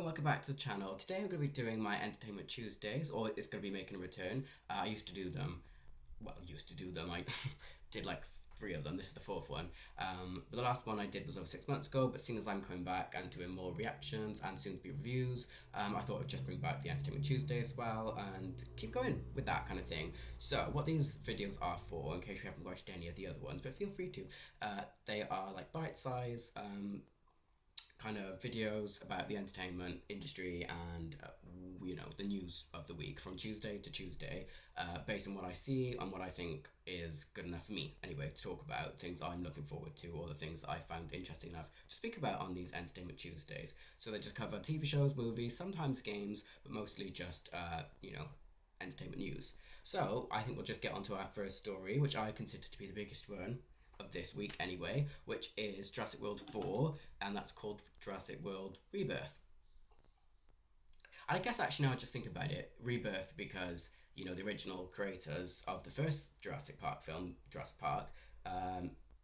welcome back to the channel. Today I'm going to be doing my Entertainment Tuesdays, or it's going to be making a return. I used to do them, I did like 3 of them, this is the 4th one. But the last one I did was over 6 months ago, but seeing as I'm coming back and doing more reactions and soon to be reviews, I thought I'd just bring back the Entertainment Tuesday as well and keep going with that kind of thing. So what these videos are for, in case you haven't watched any of the other ones, but feel free to, they are like bite-size, kind of videos about the entertainment industry and the news of the week from Tuesday to Tuesday, based on what I see and what I think is good enough for me anyway to talk about, things I'm looking forward to or the things that I found interesting enough to speak about on these Entertainment Tuesdays. So they just cover TV shows, movies, sometimes games, but mostly just entertainment news. So I think we'll just get onto our first story, which I consider to be the biggest one of this week anyway, which is Jurassic World 4, and that's called Jurassic World Rebirth. And I guess actually now I just think about it, Rebirth, because the original creators of the first Jurassic Park film, Jurassic Park,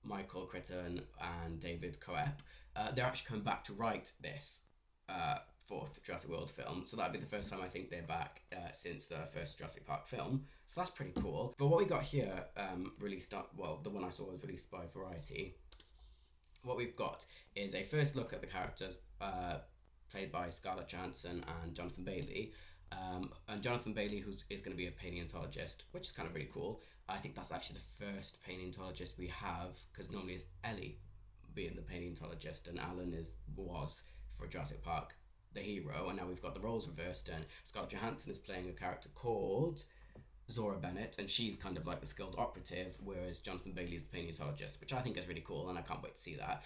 Michael Crichton and David Coep, they're actually coming back to write this 4th Jurassic World film, so that'd be the first time I think they're back since the first Jurassic Park film, so that's pretty cool. But what we got here, the one I saw was released by Variety. What we've got is a first look at the characters played by Scarlett Johansson and Jonathan Bailey, and Jonathan Bailey is going to be a paleontologist, which is kind of really cool. I think that's actually the first paleontologist we have, because normally it's Ellie being the paleontologist and Alan was for Jurassic Park the hero, and now we've got the roles reversed, and Scarlett Johansson is playing a character called Zora Bennett, and she's kind of like the skilled operative, whereas Jonathan Bailey is the paleontologist, which I think is really cool, and I can't wait to see that.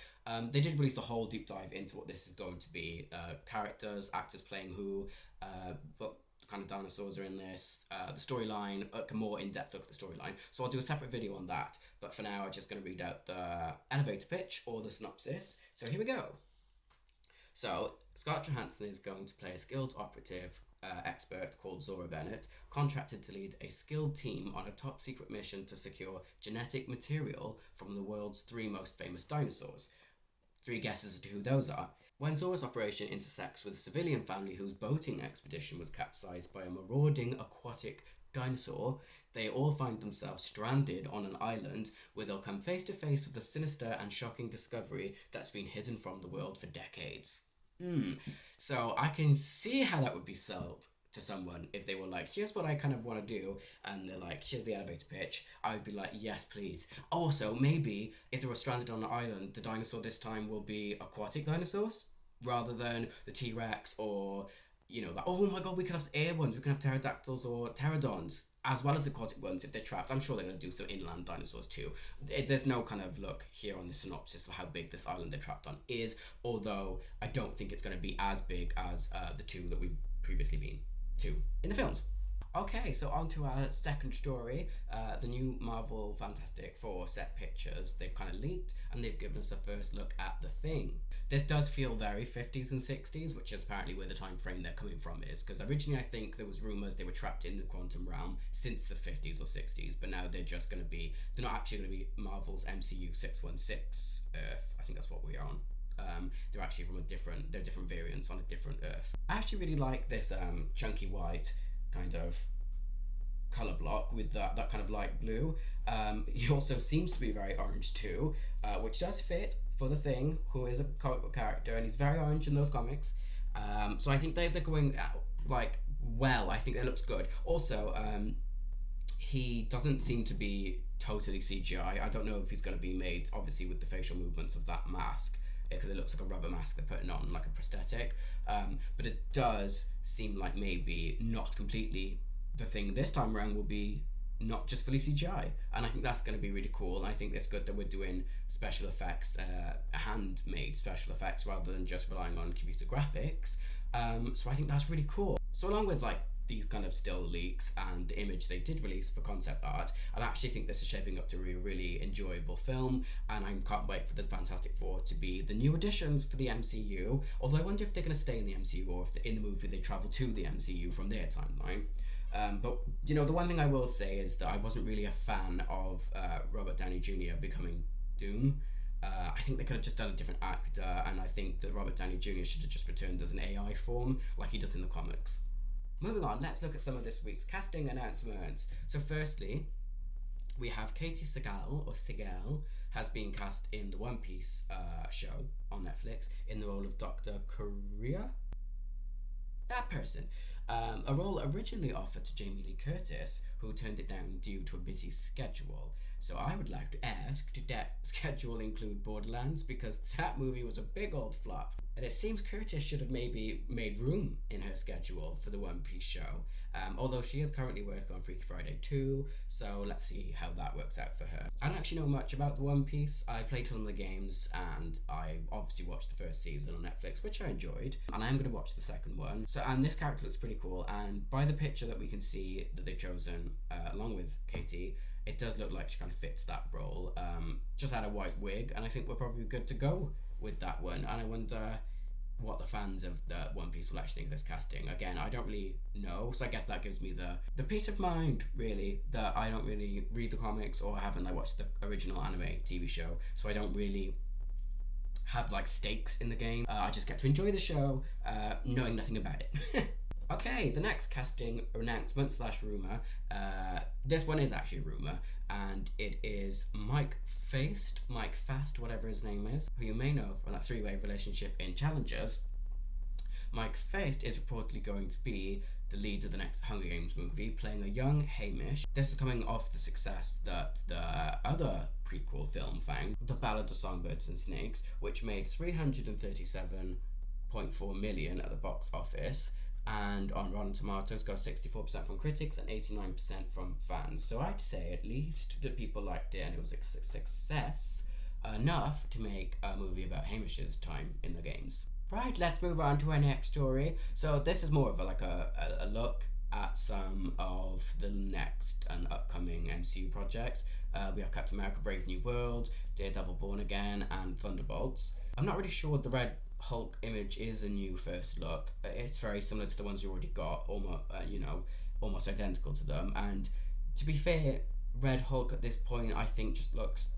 They did release a whole deep dive into what this is going to be, characters, actors playing who, what kind of dinosaurs are in this, the storyline, a more in-depth look at the storyline, so I'll do a separate video on that, but for now I'm just going to read out the elevator pitch, or the synopsis, so here we go. So, Scarlett Johansson is going to play a skilled operative expert called Zora Bennett, contracted to lead a skilled team on a top secret mission to secure genetic material from the world's 3 most famous dinosaurs. 3 guesses as to who those are. When Zora's operation intersects with a civilian family whose boating expedition was capsized by a marauding aquatic dinosaur, they all find themselves stranded on an island where they'll come face to face with a sinister and shocking discovery that's been hidden from the world for decades. So I can see how that would be sold to someone if they were like, here's what I kind of want to do, and they're like, here's the elevator pitch. I would be like, yes please. Also, maybe if they were stranded on an island, the dinosaur this time will be aquatic dinosaurs rather than the T-Rex, or like, oh my god, we could have air ones, we can have pterodactyls or pterodons as well as aquatic ones if they're trapped. I'm sure they're going to do some inland dinosaurs too. There's no kind of look here on the synopsis of how big this island they're trapped on is, although I don't think it's going to be as big as the 2 that we've previously been to in the films. Okay, so on to our second story, the new Marvel Fantastic Four set pictures. They've kind of leaked and they've given us a first look at the Thing. This does feel very 50s and 60s, which is apparently where the time frame they're coming from is, because originally I think there was rumours they were trapped in the quantum realm since the 50s or 60s, but now they're not actually going to be Marvel's MCU 616 Earth. I think that's what we're on. They're actually from they're different variants on a different Earth. I actually really like this chunky white kind of colour block with that kind of light blue. He also seems to be very orange too, which does fit for the Thing, who is a comic book character, and he's very orange in those comics. So I think they're going well. I think it looks good. Also, he doesn't seem to be totally CGI. I don't know if he's going to be made, obviously, with the facial movements of that mask, because it looks like a rubber mask they're putting on, like a prosthetic. But it does seem like maybe not completely the Thing this time around will be not just fully CGI, and I think that's going to be really cool. And I think it's good that we're doing special effects, handmade special effects, rather than just relying on computer graphics. So I think that's really cool. So along with like these kind of still leaks and the image they did release for concept art, I actually think this is shaping up to be a really enjoyable film, and I can't wait for the Fantastic Four to be the new additions for the MCU, although I wonder if they're going to stay in the MCU or if in the movie they travel to the MCU from their timeline. But the one thing I will say is that I wasn't really a fan of Robert Downey Jr. becoming Doom. I think they could have just done a different actor, and I think that Robert Downey Jr. should have just returned as an AI form like he does in the comics. Moving on, let's look at some of this week's casting announcements. So firstly, we have Katie Sagal, or Segal, has been cast in the One Piece show on Netflix in the role of Dr. Korea. That person. A role originally offered to Jamie Lee Curtis, who turned it down due to a busy schedule. So I would like to ask, did that schedule include Borderlands? Because that movie was a big old flop. And it seems Curtis should have maybe made room in her schedule for the One Piece show. Although she is currently working on Freaky Friday 2, so let's see how that works out for her. I don't actually know much about the One Piece. I played some of the games, and I obviously watched the first season on Netflix, which I enjoyed, and I am going to watch the second one. And this character looks pretty cool, and by the picture that we can see that they've chosen, along with Katie, it does look like she kind of fits that role. Just had a white wig, and I think we're probably good to go with that one. And I wonder what the fans of the One Piece will actually think of this casting. Again, I don't really know, so I guess that gives me the peace of mind, really, that I don't really read the comics or haven't watched the original anime TV show, so I don't really have stakes in the game. I just get to enjoy the show, knowing nothing about it. Okay, the next casting announcement / rumour. This one is actually a rumour, and it is Mike Fast, whatever his name is, who you may know from that three-way relationship in Challengers. Mike Fast is reportedly going to be the lead of the next Hunger Games movie, playing a young Hamish. This is coming off the success that the other prequel film found, The Ballad of Songbirds and Snakes, which made $337.4 million at the box office, and on Rotten Tomatoes got 64% from critics and 89% from fans. So I'd say at least that people liked it and it was a success enough to make a movie about Hamish's time in the games. Right, let's move on to our next story. So this is more of a look at some of the next and upcoming MCU projects. We have Captain America Brave New World, Daredevil Born Again, and Thunderbolts. I'm not really sure what the Red Hulk image is a new first look. It's very similar to the ones you already got, almost identical to them. And to be fair, Red Hulk at this point I think just looks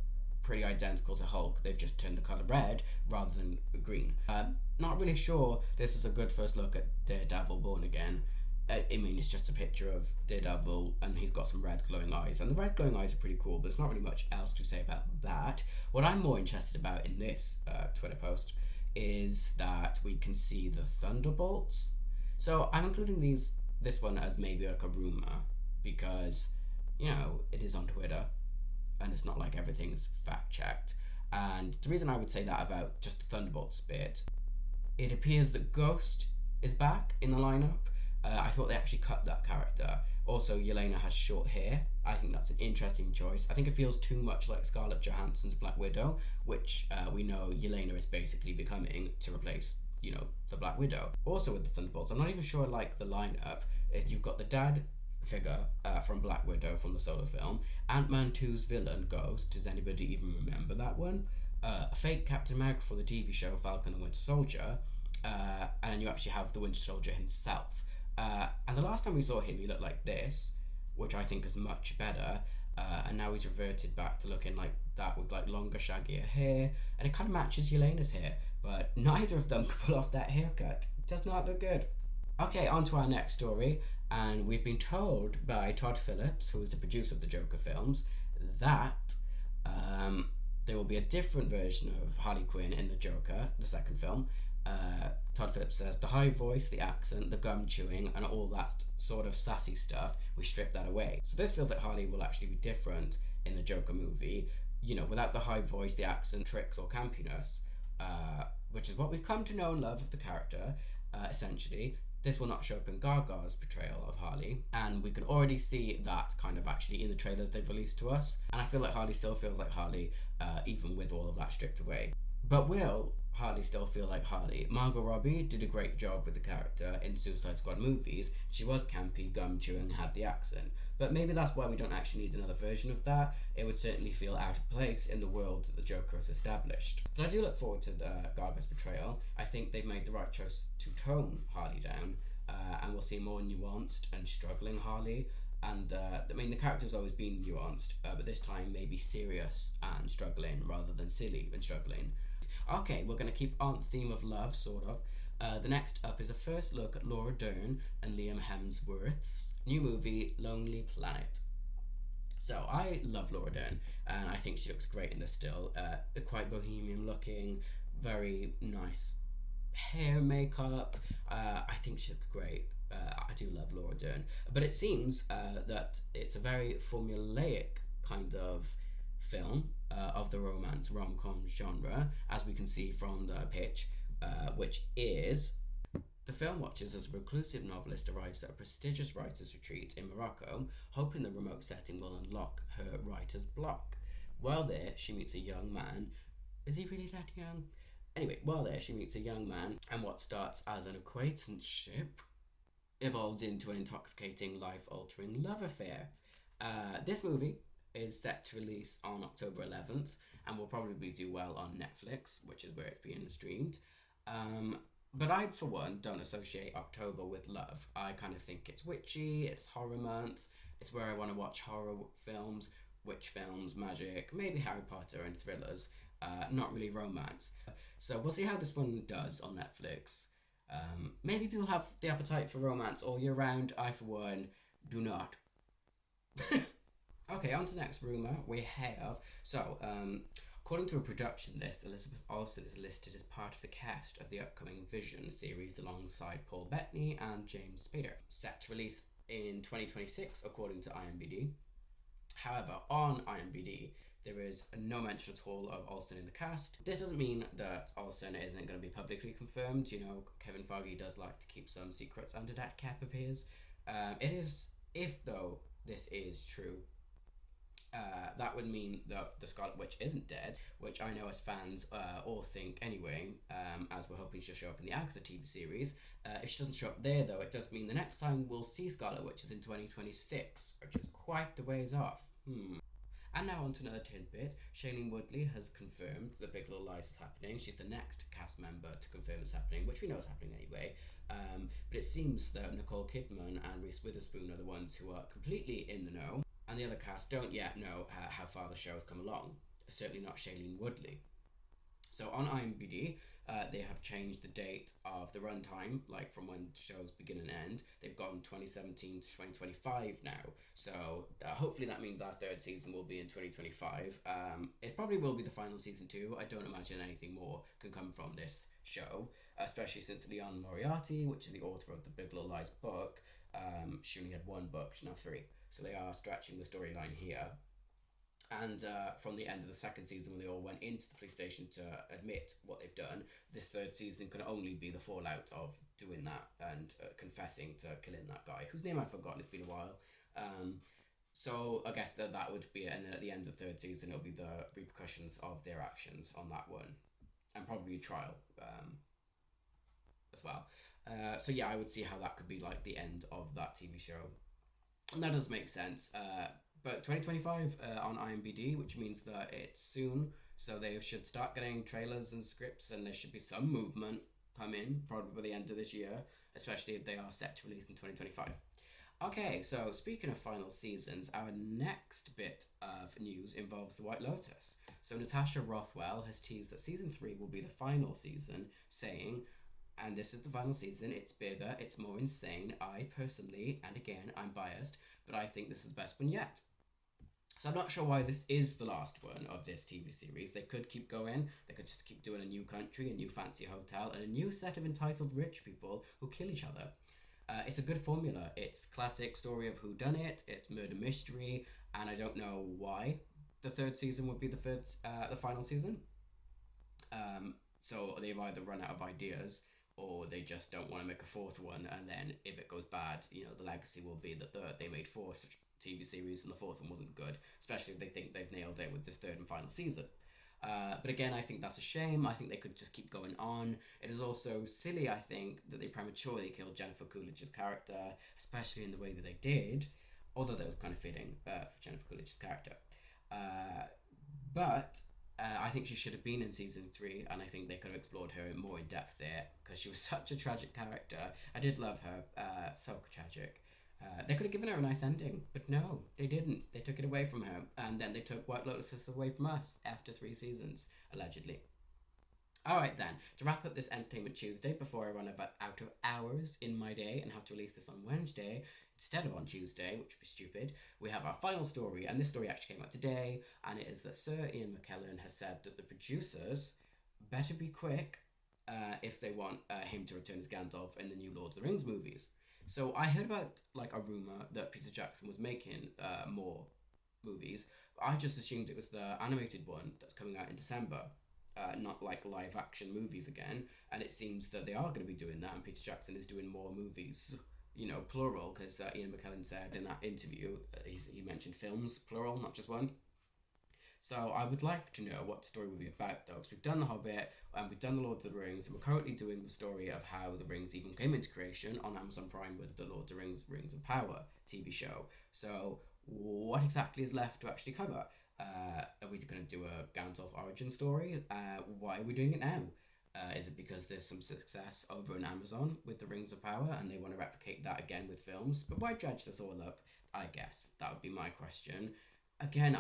pretty identical to Hulk. They've just turned the colour red rather than green. Not really sure this is a good first look at Daredevil Born Again. I mean, it's just a picture of Daredevil and he's got some red glowing eyes, and the red glowing eyes are pretty cool, but there's not really much else to say about that. What I'm more interested about in this Twitter post is that we can see the Thunderbolts. So I'm including this one as maybe a rumour because, it is on Twitter and it's not like everything's fact checked. And the reason I would say that about just the Thunderbolts bit, it appears that Ghost is back in the lineup. I thought they actually cut that character. Also, Yelena has short hair. I think that's an interesting choice. I think it feels too much like Scarlett Johansson's Black Widow, which we know Yelena is basically becoming to replace, the Black Widow. Also with the Thunderbolts, I'm not even sure I like the lineup. You've got the dad figure from Black Widow from the solo film, Ant-Man 2's villain, Ghost. Does anybody even remember that one? A fake Captain America for the TV show Falcon and Winter Soldier, and then you actually have the Winter Soldier himself. And the last time we saw him, he looked like this, which I think is much better. And now he's reverted back to looking like that with longer, shaggier hair, and it kind of matches Yelena's hair. But neither of them could pull off that haircut. It does not look good. Okay, on to our next story. And we've been told by Todd Phillips, who is the producer of the Joker films, that there will be a different version of Harley Quinn in the Joker, the second film. Todd Phillips says the high voice, the accent, the gum chewing, and all that sort of sassy stuff, we strip that away. So this feels like Harley will actually be different in the Joker movie, without the high voice, the accent, tricks, or campiness, which is what we've come to know and love of the character, essentially. This will not show up in Gaga's portrayal of Harley, and we can already see that kind of actually in the trailers they've released to us, and I feel like Harley still feels like Harley, even with all of that stripped away. But will Harley still feel like Harley? Margot Robbie did a great job with the character in Suicide Squad movies. She was campy, gum chewing, had the accent. But maybe that's why we don't actually need another version of that. It would certainly feel out of place in the world that the Joker has established. But I do look forward to Gaga's portrayal. I think they've made the right choice to tone Harley down, and we'll see more nuanced and struggling Harley. And I mean, the character's always been nuanced, but this time maybe serious and struggling rather than silly and struggling. Okay, we're going to keep on the theme of love, sort of. The next up is a first look at Laura Dern and Liam Hemsworth's new movie, Lonely Planet. So I love Laura Dern, and I think she looks great in this still. Quite bohemian looking, very nice hair, makeup. I think she looks great. I do love Laura Dern, but it seems that it's a very formulaic kind of film of the romance rom-com genre, as we can see from the pitch, which is the film watches as a reclusive novelist arrives at a prestigious writer's retreat in Morocco, hoping the remote setting will unlock her writer's block. While there, she meets a young man. Is he really that young? Anyway, while there, she meets a young man, and what starts as an acquaintanceship evolves into an intoxicating, life-altering love affair. This movie is set to release on October 11th, and will probably do well on Netflix, which is where it's being streamed. But I, for one, don't associate October with love. I kind of think it's witchy, it's horror month, it's where I want to watch horror films, witch films, magic, maybe Harry Potter and thrillers, not really romance. So we'll see how this one does on Netflix. Maybe people have the appetite for romance all year round. I, for one, do not. Okay, on to the next rumour we have. So, according to a production list, Elizabeth Olsen is listed as part of the cast of the upcoming Vision series alongside Paul Bettany and James Spader, set to release in 2026 according to IMDb. However, on IMDb, there is no mention at all of Olsen in the cast. This doesn't mean that Olsen isn't going to be publicly confirmed. You know, Kevin Feige does like to keep some secrets under that cap of his. It is, if though this is true, that would mean that the Scarlet Witch isn't dead, which I know as fans all think anyway, as we're hoping she'll show up in the Agatha TV series. If she doesn't show up there, though, it does mean the next time we'll see Scarlet Witch is in 2026, which is quite the ways off. And now on to another tidbit. Shailene Woodley has confirmed that Big Little Lies is happening. She's the next cast member to confirm it's happening, which we know is happening anyway. But it seems that Nicole Kidman and Reese Witherspoon are the ones who are completely in the know, and the other cast don't yet know how far the show has come along. Certainly not Shailene Woodley. So on IMDb, they have changed the date of the runtime, like from when shows begin and end. They've gone 2017 to 2025 now. So hopefully that means our third season will be in 2025. It probably will be the final season too. I don't imagine anything more can come from this show, especially since Leon Moriarty, which is the author of the Big Little Lies book, she only had one book, she's now three. So they are stretching the storyline here. And from the end of the second season, when they all went into the police station to admit what they've done, this third season can only be the fallout of doing that and confessing to killing that guy, whose name I've forgotten, it's been a while. So I guess that would be it, and then at the end of the third season, it'll be the repercussions of their actions on that one, and probably a trial as well. So yeah, I would see how that could be like the end of that TV show. And that does make sense. But 2025 on IMDb, which means that it's soon, so they should start getting trailers and scripts, and there should be some movement come in, probably by the end of this year, especially if they are set to release in 2025. Okay, so speaking of final seasons, our next bit of news involves the White Lotus. So Natasha Rothwell has teased that season 3 will be the final season, saying, and this is the final season, it's bigger, it's more insane. I personally, and again, I'm biased, but I think this is the best one yet. So I'm not sure why this is the last one of this TV series. They could keep going. They could just keep doing a new country, a new fancy hotel, and a new set of entitled rich people who kill each other. It's a good formula. It's classic story of whodunit, it's murder mystery, and I don't know why the third season would be the final season. So they've either run out of ideas, or they just don't want to make a fourth one, and then if it goes bad, you know, the legacy will be that they made 4 such TV series and the fourth one wasn't good, especially if they think they've nailed it with this third and final season. But again, I think that's a shame. I think they could just keep going on. It is also silly, I think, that they prematurely killed Jennifer Coolidge's character, especially in the way that they did, although that was kind of fitting for Jennifer Coolidge's character. But I think she should have been in season 3, and I think they could have explored her more in depth there, because she was such a tragic character. I did love her, so tragic. They could have given her a nice ending, but no, they didn't. They took it away from her, and then they took White Lotus away from us after 3 seasons, allegedly. Alright then, to wrap up this Entertainment Tuesday before I run out of hours in my day and have to release this on Wednesday instead of on Tuesday, which would be stupid, we have our final story, and this story actually came out today, and it is that Sir Ian McKellen has said that the producers better be quick if they want him to return as Gandalf in the new Lord of the Rings movies. So I heard about like a rumor that Peter Jackson was making more movies. I just assumed it was the animated one that's coming out in December, not like live action movies again. And it seems that they are going to be doing that, and Peter Jackson is doing more movies, you know, plural, because Ian McKellen said in that interview, he mentioned films, plural, not just one. So I would like to know what the story will be about, though, because we've done The Hobbit and we've done The Lord of the Rings, and we're currently doing the story of how the rings even came into creation on Amazon Prime with the Lord of the Rings, Rings of Power TV show. So what exactly is left to actually cover? Are we going to do a Gandalf origin story? Why are we doing it now? Is it because there's some success over on Amazon with the Rings of Power and they want to replicate that again with films? But why dredge this all up? I guess that would be my question. Again,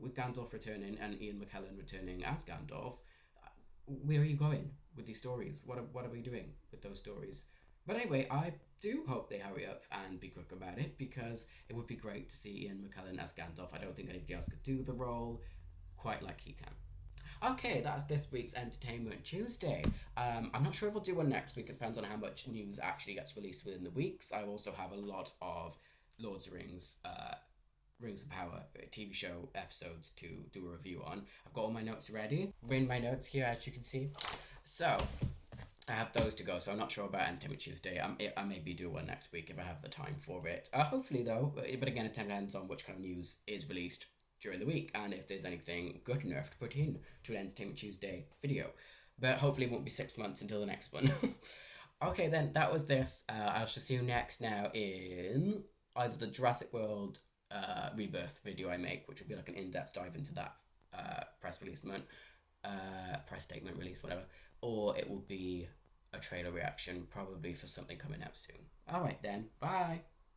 with Gandalf returning and Ian McKellen returning as Gandalf, where are you going with these stories? What are we doing with those stories? But anyway, I do hope they hurry up and be quick about it, because it would be great to see Ian McKellen as Gandalf. I don't think anybody else could do the role quite like he can. Okay, that's this week's Entertainment Tuesday. I'm not sure if I'll do one next week. It depends on how much news actually gets released within the weeks. I also have a lot of Lord of the Rings, Rings of Power TV show episodes to do a review on. I've got all my notes ready. In my notes here, as you can see. So, I have those to go, so I'm not sure about Entertainment Tuesday. I maybe do one next week if I have the time for it. Hopefully, though, but again, it depends on which kind of news is released during the week, and if there's anything good enough to put in to an Entertainment Tuesday video. But hopefully it won't be 6 months until the next one. Okay, then, that was this. I shall see you next now in either the Jurassic World Rebirth video I make, which will be like an in-depth dive into that press statement release, whatever, or it will be a trailer reaction, probably for something coming out soon. Alright then, bye!